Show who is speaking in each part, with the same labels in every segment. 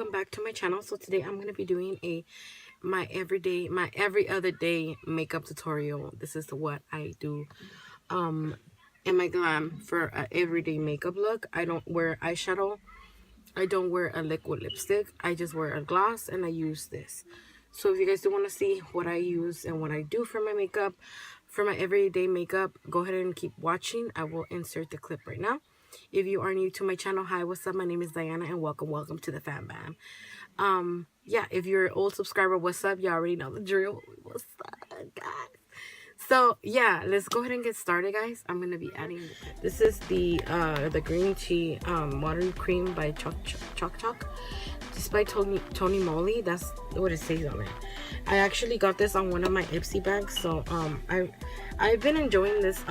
Speaker 1: welcome back to my channel. So today I'm going to be doing my every other day makeup tutorial. This is what I do in my glam for an everyday makeup look. I don't wear eyeshadow. I don't wear a liquid lipstick. I just wear a gloss and I use this. So if you guys do want to see what I use and what I do for my makeup, for my everyday makeup, go ahead and keep watching. I will insert the clip right now. If you are new to my channel, hi, what's up? My name is Diana and welcome to the Fam Bam. Yeah, if you're an old subscriber, what's up? You already know the drill. What's up, guys? So yeah, let's go ahead and get started, guys. I'm gonna be adding this is the green tea watery cream by Choc. This is by Tony Moly. That's what it says on it. I actually got this on one of my Ipsy bags. So I've been enjoying this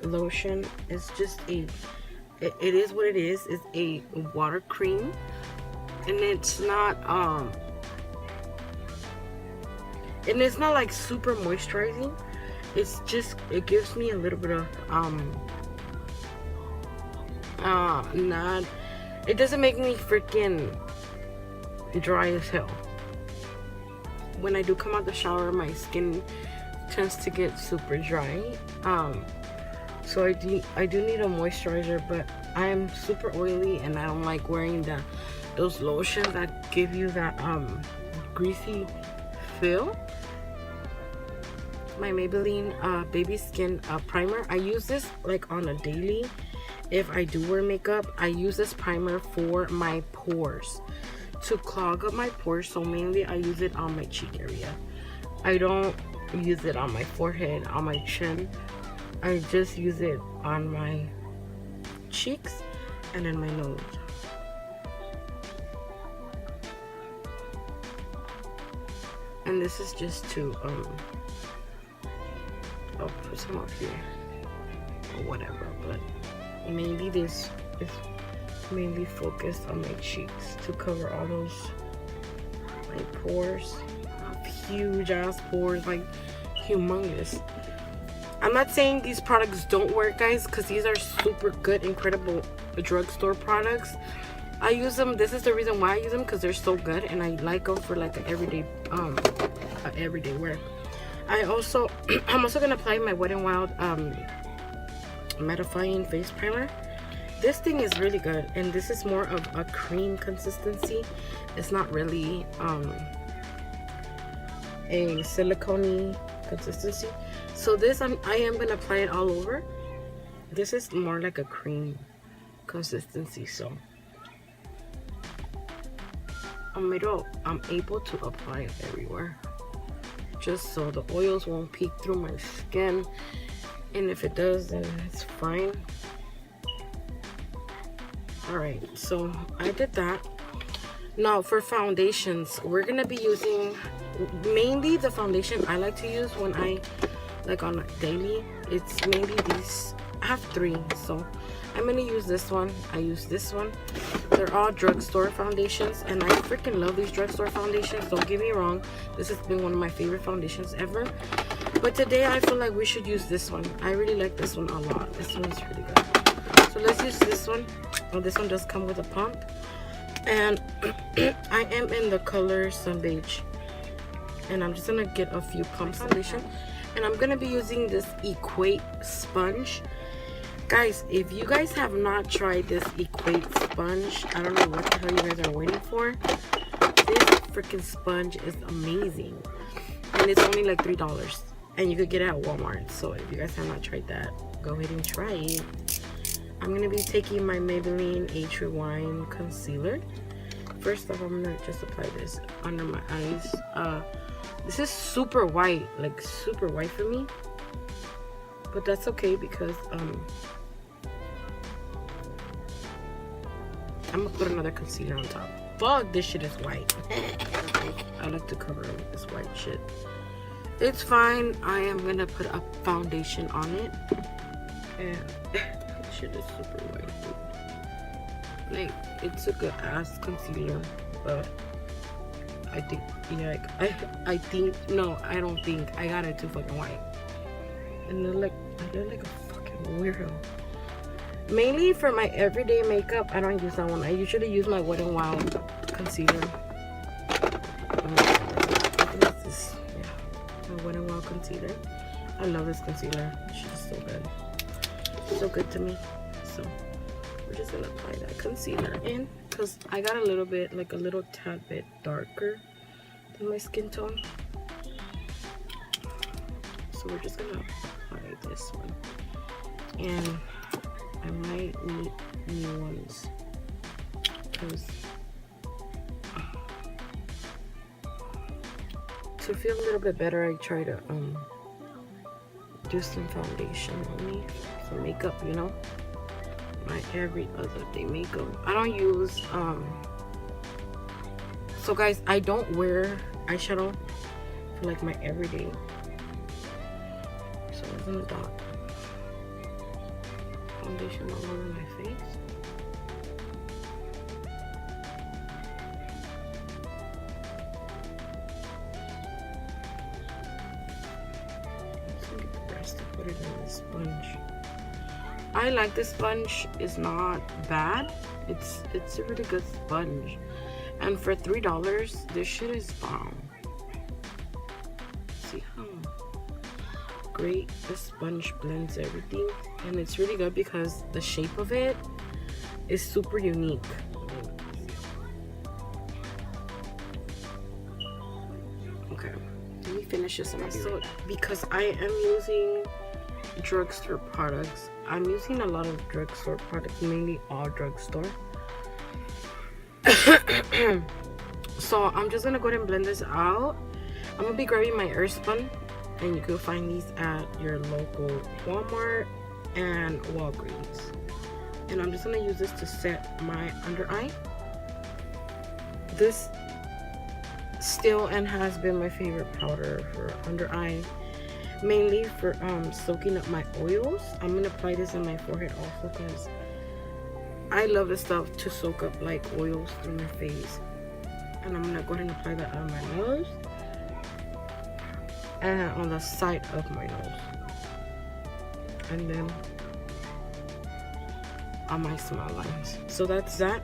Speaker 1: lotion. It's just it is what it is. It's a water cream, and it's not like super moisturizing. It's just, it gives me a little bit of not, it doesn't make me freaking dry as hell. When I do come out the shower, my skin tends to get super dry. So I do need a moisturizer, but I am super oily and I don't like wearing those lotions that give you that greasy feel. My Maybelline baby skin primer. I use this like on a daily. If I do wear makeup, I use this primer for my pores, to clog up my pores. So mainly I use it on my cheek area. I don't use it on my forehead, on my chin. I just use it on my cheeks and in my nose. And this is just to I'll put some up here or whatever, but mainly this is mainly focused on my cheeks to cover all those my pores. I have huge ass pores, like humongous. I'm not saying these products don't work, guys, because these are super good, incredible drugstore products. I use them. This is the reason why I use them, because they're so good and I like them for like an everyday wear. I'm also gonna apply my Wet n Wild mattifying face primer. This thing is really good, and this is more of a cream consistency. It's not really a silicone consistency. So this I am gonna apply it all over. This is more like a cream consistency, so I'm able to apply it everywhere, just so the oils won't peek through my skin, and if it does, then it's fine. Alright, so I did that. Now for foundations, we're gonna be using mainly the foundation I like to use when I like on a daily. It's mainly these. I have three, so I'm gonna use this one. I use this one. They're all drugstore foundations, and I freaking love these drugstore foundations. Don't get me wrong, this has been one of my favorite foundations ever, but today I feel like we should use this one. I really like this one a lot. This one's really good. So let's use this one. Oh, this one does come with a pump, and I am in the color Sun Beige, and I'm just gonna get a few pumps foundation, and I'm gonna be using this Equate sponge. Guys, if you guys have not tried this Equate sponge, I don't know what the hell you guys are waiting for. This freaking sponge is amazing, and it's only like $3, and you could get it at Walmart. So if you guys have not tried that, go ahead and try it. I'm gonna be taking my Maybelline Age Rewind concealer. First off, I'm gonna just apply this under my eyes. This is super white, like super white for me, but that's okay because I'm gonna put another concealer on top. Fuck, this shit is white. I like to cover it with this white shit. It's fine. I am gonna put a foundation on it, and this shit is super white, dude. Like, it's a good ass concealer, but I think, yeah, like, I think, no, I don't think I got it too fucking white, and I look like a fucking weirdo. Mainly for my everyday makeup, I don't use that one. I usually use my Wet n Wild concealer. I think it's this, yeah, my Wet n Wild concealer. I love this concealer. It's just so good. So good to me. So we're just gonna apply that concealer in because I got a little bit, like a little tad bit darker than my skin tone. So we're just gonna apply this one. And I might need new ones because to feel a little bit better, I try to do some foundation on me, some makeup, you know, my every other day makeup. I don't use so guys, I don't wear eyeshadow for like my everyday. So it's in the dot foundation all over my face. To put it in the sponge. I like this sponge. It's not bad. It's a really good sponge, and for $3 this shit is bomb. See how great the sponge blends everything, and it's really good because the shape of it is super unique. Okay, let me finish this episode because I am using drugstore products. I'm using a lot of drugstore products, mainly all drugstore. So I'm just gonna go ahead and blend this out. I'm gonna be grabbing my Earthspun, and you can find these at your local Walmart and Walgreens. And I'm just gonna use this to set my under eye. This still and has been my favorite powder for under eye, mainly for soaking up my oils. I'm gonna apply this in my forehead also because I love this stuff to soak up like oils through my face. And I'm gonna go ahead and apply that on my nose and on the side of my nose, and then on my smile lines. So that's that.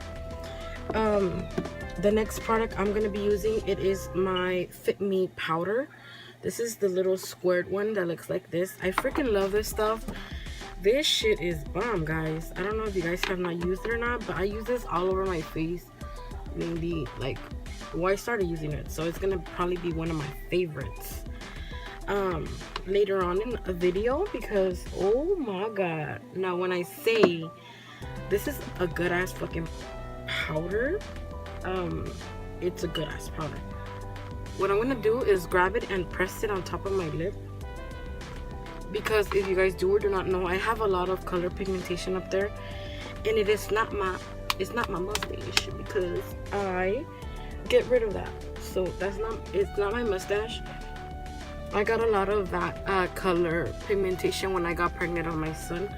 Speaker 1: The next product I'm gonna be using, it is my Fit Me powder. This is the little squared one that looks like this. I freaking love this stuff. This shit is bomb, guys. I don't know if you guys have not used it or not, but I use this all over my face, mainly like, well, I started using it, so it's gonna probably be one of my favorites later on in a video, because oh my god. Now when I say this is a good ass fucking powder, it's a good ass powder. What I'm gonna do is grab it and press it on top of my lip, because if you guys do or do not know, I have a lot of color pigmentation up there, and it's not my mustache, because I get rid of that. So it's not my mustache. I got a lot of that color pigmentation when I got pregnant on my son.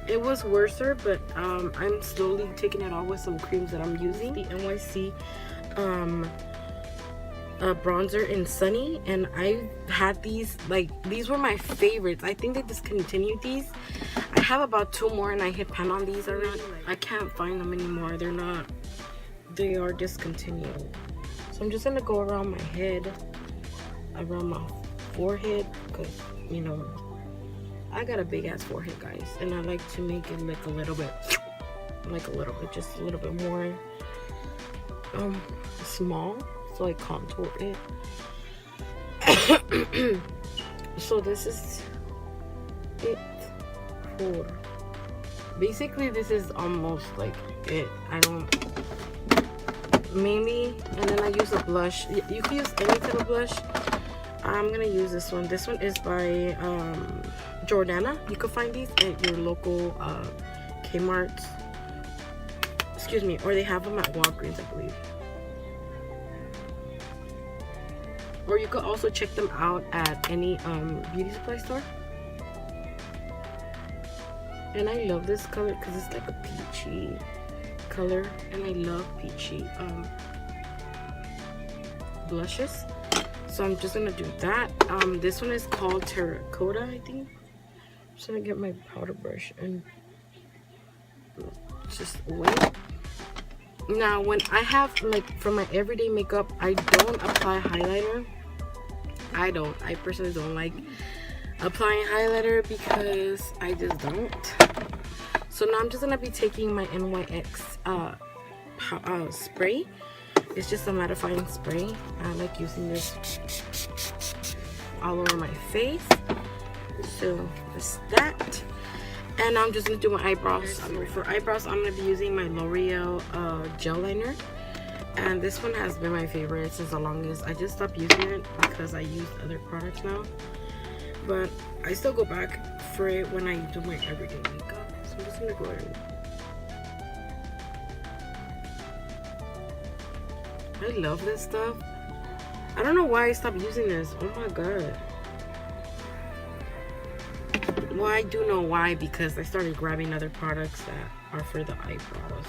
Speaker 1: It was worser, but I'm slowly taking it off with some creams that I'm using. The NYC bronzer in Sunny, and I had these, like, these were my favorites. I think they discontinued these. I have about 2 more, and I hit pan on these already. I can't find them anymore. They are discontinued. So I'm just gonna go around my head, around my forehead, because you know I got a big ass forehead, guys, and I like to make it like a little bit, just a little bit more small, so I contour it. So this is it for basically, this is almost like it. I don't mainly, and then I use a blush. You can use any type of blush. I'm gonna use this one. This one is by Jordana. You can find these at your local Kmart's, excuse me, or they have them at Walgreens, I believe. Or you could also check them out at any beauty supply store. And I love this color because it's like a peachy color, and I love peachy blushes. So I'm just gonna do that. This one is called Terracotta, I think. I'm just gonna get my powder brush and just wet. Now when I have like for my everyday makeup, I don't apply highlighter. I personally don't like applying highlighter because I just don't. So now I'm just gonna be taking my NYX spray. It's just a mattifying spray. I like using this all over my face. So that's that. And I'm just gonna do my eyebrows. For eyebrows, I'm gonna be using my L'Oreal gel liner. And this one has been my favorite since the longest. I just stopped using it because I use other products now. But I still go back for it when I do my everyday makeup. So I'm just gonna go ahead and... I love this stuff. I don't know why I stopped using this. Oh my god. Well, I do know why, because I started grabbing other products that are for the eyebrows.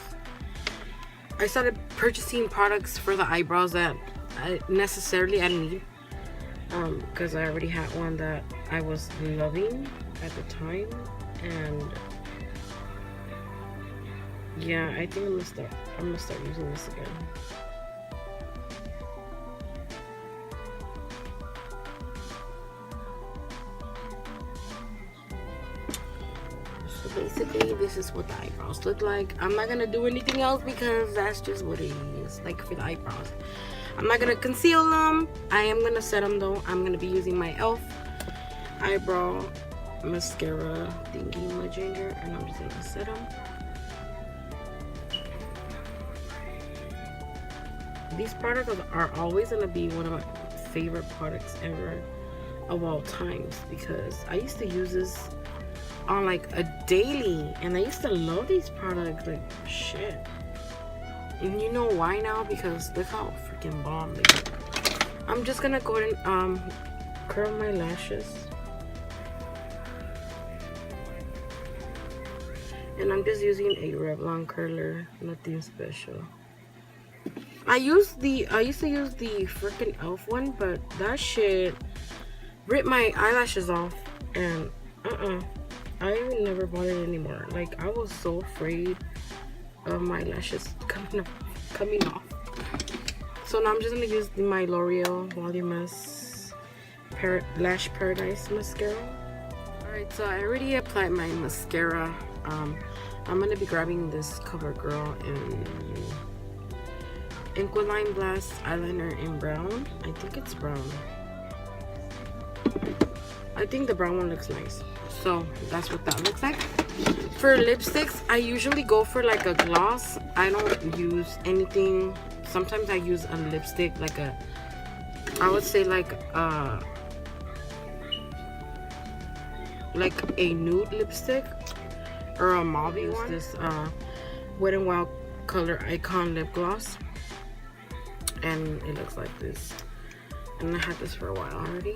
Speaker 1: I started purchasing products for the eyebrows that I need, because I already had one that I was loving at the time, and yeah, I think I'm gonna start using this again. So basically, this is what the eyebrows look like. I'm not gonna do anything else because that's just what it is, like for the eyebrows. I'm not gonna conceal them. I am gonna set them though. I'm gonna be using my e.l.f. eyebrow mascara thingy majinger, and I'm just gonna set them. These products are always gonna be one of my favorite products ever of all times, because I used to use this on like a daily, and I used to love these products like shit. And you know why now? Because look how freaking bomb they are. I'm just gonna go ahead and curl my lashes, and I'm just using a Revlon curler, nothing special. I used to use the freaking e.l.f. one, but that shit ripped my eyelashes off, and I even never bought it anymore. Like, I was so afraid of my lashes coming off. So now I'm just gonna use my L'Oreal Voluminous Lash Paradise mascara. Alright, so I already applied my mascara. I'm gonna be grabbing this CoverGirl in Inquiline Blast eyeliner in brown. I think it's brown. I think the brown one looks nice. So that's what that looks like. For lipsticks, I usually go for like a gloss. I don't use anything. Sometimes I use a lipstick, like I would say like a nude lipstick or a mauve one. This Wet n Wild Color Icon lip gloss, and it looks like this. And I had this for a while already.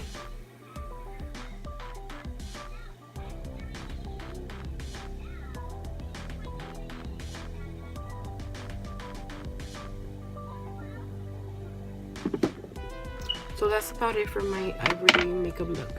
Speaker 1: So that's about it for my everyday makeup look.